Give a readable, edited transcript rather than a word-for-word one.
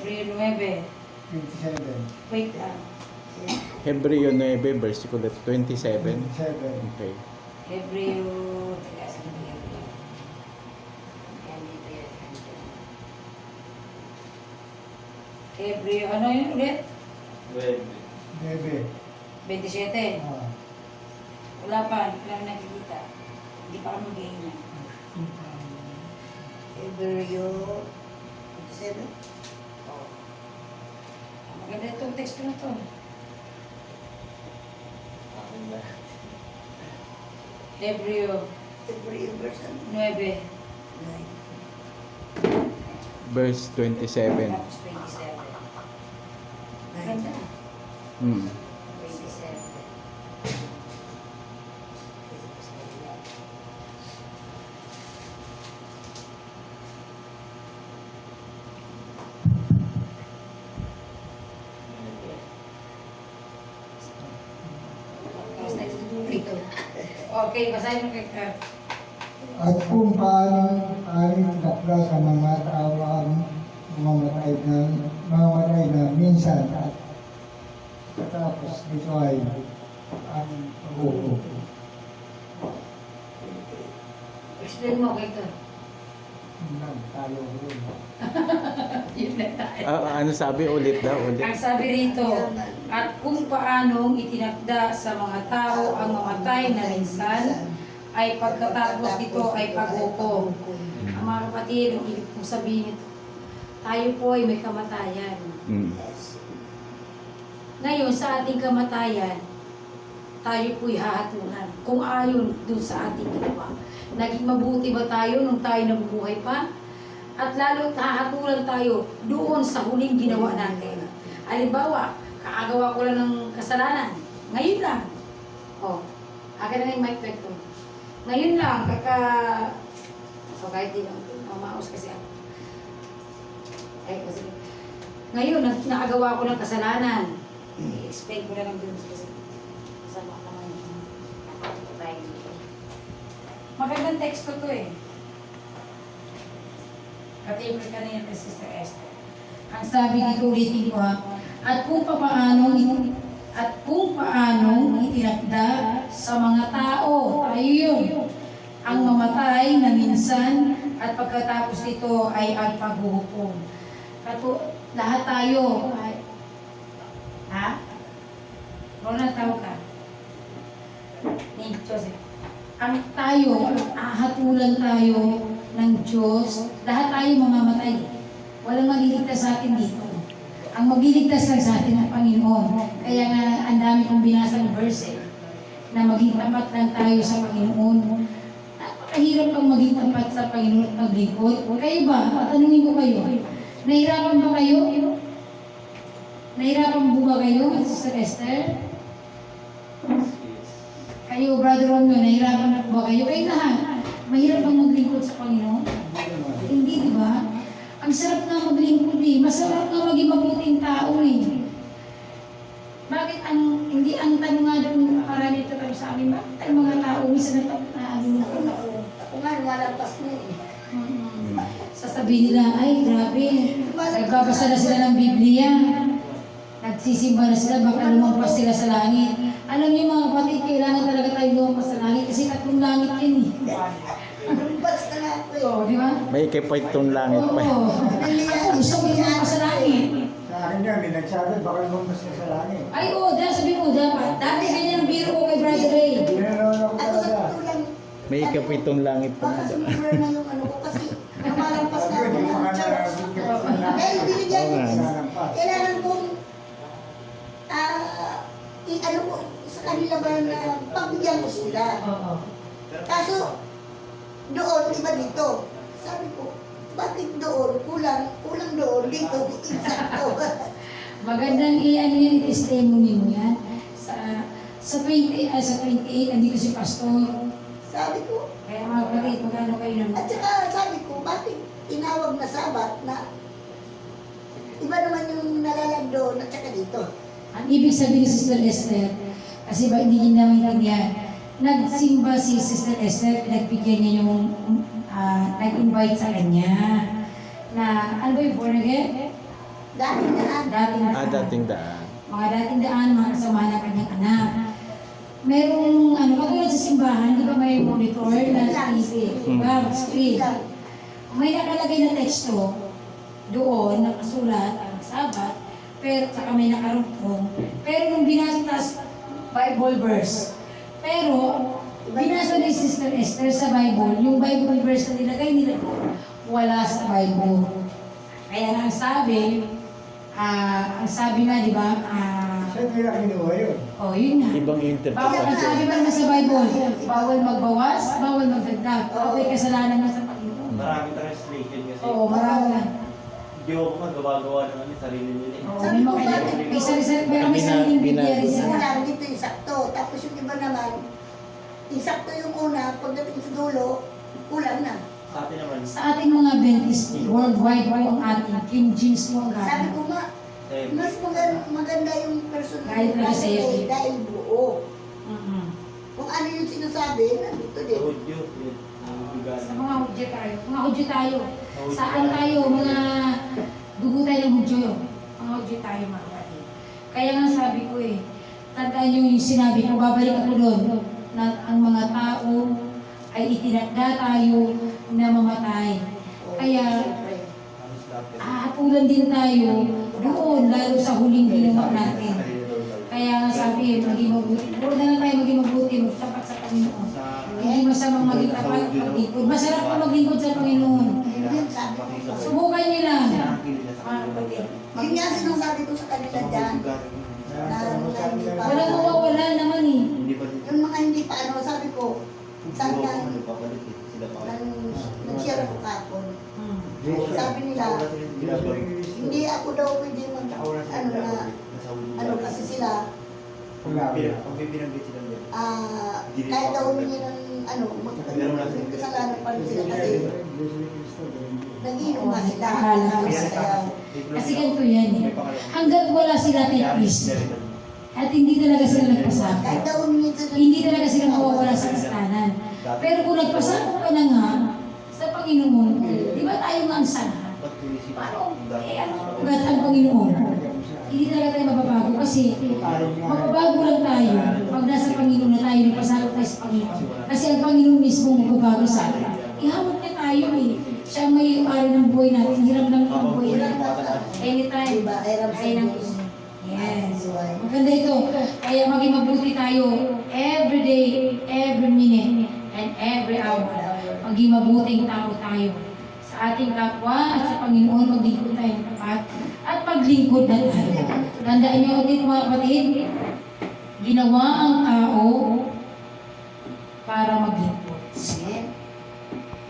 Hebreo 9. 27. Wait lang. Hebreo 9, versikulo 27. 27. Okay. Hebreo, teka, sige, Hebreo. Yan, dito yan. Andyan. Hebreo, ano yun ulit? 9. 27. Ah. Wala pa, hindi pa namin nakikita. Hindi pa kami mag-iingat. Hebreo 27. Oh. Maganda itong text na to. Hebreo verse 9. Verse 27. Tapos 27. Maganda. 27. Okay, basahin mo kay Carl. At kung paano tinakda sa mga tao ang mamamatay na minsan at katapos dito ay ang pag-upo. Explain mo kay Carl. Tayo rin. Yun na tayo. Ano sabi? Ulit daw, ulit. Ang sabi rito, at kung paanong itinakda sa mga tao ang mamatay na minsan, ay pagkatapos nito ay pag-upo. Ang mga kapatid, ang ibig kong sabihin ito, tayo po ay may kamatayan. Mm. Ngayon, sa ating kamatayan, tayo po'y hahatulan. Kung ayon dun sa ating ginawa. Naging mabuti ba tayo nung tayo nabubuhay pa? At lalo hahatulan tayo doon sa huling ginawa natin. Halimbawa, kaagawa ko lang ng kasalanan. Ngayon lang. O, akin na yung mic back to. Ngayon lang, so kahit di lang, mamaos kasi ako. Kasi, ngayon, nakagawa ko ng kasalanan. I-explain ko na lang dun kasi kasama ko naman yung tayo dito. Magandang text ko to eh. Pati ka na yan kay Sister Esther. Ang sabi dito, ulitin ko ha, at kung paanong itinakda sa mga tao, tayo yun, ang mamatay na minsan at pagkatapos nito ay ang paghuhukom. Lahat tayo, ha? Ronald, tawag ka. Ni Joseph. Ang tayo, ahatulan tayo ng Diyos, lahat tayo mamamatay. Walang magliligtas sa atin dito. Ang magliligtas lang sa atin ang Panginoon. Kaya nga, ang dami kong binasang verse na maging tapat lang tayo sa Panginoon. Napakahirap ang maging tapat sa Panginoon at maglingkod. Kayo ba? Tatanungin ko kayo. Nahirapan ba kayo? Nahirapan mo ba kayo, Sister Esther? Kayo, Brother Romeo, nahirapan na ba kayo? Kayo lahat. Mahirap bang maglingkod sa Panginoon? Hindi, di ba? Ang sarap na maglingkod eh. Masarap na maging mabuting tao eh. Bakit hindi ang tanong nga doon marami ito tayo sa amin, bakit ang mga tao minsan Ako nga, lumalampas na eh. sasabihin nila, ay grabe, nagbabasa na sila ng Biblia. Nagsisimba na sila, baka lumampas sila sa langit. Alam niyo mga kapatid, kailangan talaga tayo lumampas sa langit kasi tatlong langit yun eh. Lumabas na nga ako eh. Oo, di ba? May kipitong langit pa. Oo. Ako gusto ko lumampas sa langit. Sa akin nga, may nagsabi, baka lumabas ka sa langit. Ay oo, sabi mo dapat. Dati ganyan ang biro ko kay Brother Ray. Ginanoon ako Ako sa talaga. tutulan, May kapitong langit pa. baka sumibra na yung ano ko kasi lumalampas na ako Hindi ng pa church. nga Dahil binigyan Oo ko, nga. kailangan kong ano ko sa kanila ba na pagbigyan ko sila. Oo. Kaso, doon, iba dito. Sabi ko, bakit doon? Kulang doon, dito, insakto. Magandang i-ano yan, i-testimony mo yan. Sa 28, nandito si Pastor. Sabi ko, Kaya mga kapatid, magkano kayo naman? at saka sabi ko, bakit tinawag na sabat na iba naman yung nalalag doon at saka dito. Ang ibig sabihin ni Sister Esther, kasi ba hindi niya naman niya, nagsimba si Sister Esther, nagbigyan niya yung, nag-invite sa kanya, na, ano ba yung born again? Dating daan. Dating daan. Dating daan. Mga dating daan, mga kasama ng kanyang anak. Merong, katulad sa simbahan, di ba may monitor na TV, di ba? Screen. May nakalagay na teksto doon, nakasulat ang Sabat, pero saka may nakarugtong. Pero nung binasa Bible verse, pero binasa ni Sister Esther sa Bible, yung Bible verse na nilagay nila doon, wala sa Bible. Kaya nga ang sabi nga, di ba, Saan nila kinuha yun? yun nga. Ibang Bawal, ang interpretation. sabi ba naman sa Bible, bawal magbawas, bawal magdagdag. Bawal kasalanan na sa Panginoon. Maraming translation kasi. Oo, marami na. Di ko pa gawa-gawa ng sarili nila. Oo, may mga may sarili, pero may sariling Biblia rin Yung sila. una, dito yung sakto. Tapos yung iba naman, yung sakto yung una, pagdating sa dulo, kulang na. Sa atin naman, Sa ating mga Adventist, worldwide po ang ating King James mo ang Sabi gamit. ko nga, eh, mas maganda yung personal Dahil na sa iyo. dahil buo. Mhm. Kung ano yung sinasabi, nandito din. Hudyo, Sa mga Hudyo tayo. Mga Hudyo tayo. Saan tayo? Mga dugo tayo ng Hudyo. Mga Hudyo tayo mga kapatid. Kaya nga sabi ko tandaan nyo yung sinabi ko, babalik ako doon, na ang mga tao ay itinakda tayo na mamatay. Kaya hatulan din tayo doon, lalo sa huling ginawa natin. Kaya nga sabi, maging mabuti. Puro na lang tayo maging mabuti, magtapat sa Panginoon. Hindi masamang maging tapat at maglingkod. Masarap po maglingkod sa Panginoon. Yun sabi ko. Subukan niyo lang. Mga kapatid. Yun nga sinasabi ko sa kanila dyan. Walang mawawala naman eh. Yung mga hindi pa ano, sabi ko, sabi nga, nag-share ako kapon. Hmm. Sabi nila, hindi ako daw pwede mag, kasi sila, kahit daw humingi ng kasalanan pa rin sila kasi nagiinom nga sila. Sayaw. Kasi ganito yan eh. Hanggat wala sila kay Kristo at hindi talaga sila nagpasakop, Kahit daw humingi sila. hindi talaga sila mawawala sa kasalan. Pero kung nagpasakop ka na nga sa Panginoon, di ba tayo nga ang sana? Paano? Ugat ang Panginoon. Hindi talaga tayo mababago kasi mababago lang tayo pag nasa Panginoon na tayo, nagpasakop tayo sa Panginoon. Kasi ang Panginoon mismo magbabago sa atin. Ihamot niya tayo eh. Siya ang may ari ng buhay natin. Hiram lang ng buhay natin. Anytime. Diba? Hiram sa Ay, ng Diyos. Yes. Maganda ito. Kaya maging mabuti tayo every day, every minute, and every hour. Maging mabuting tao tayo sa ating kapwa at sa Panginoon. Maglingkod tayo ng tapat at maglingkod na tayo. Tandaan niyo ulit mga kapatid, ginawa ang tao para maglingkod.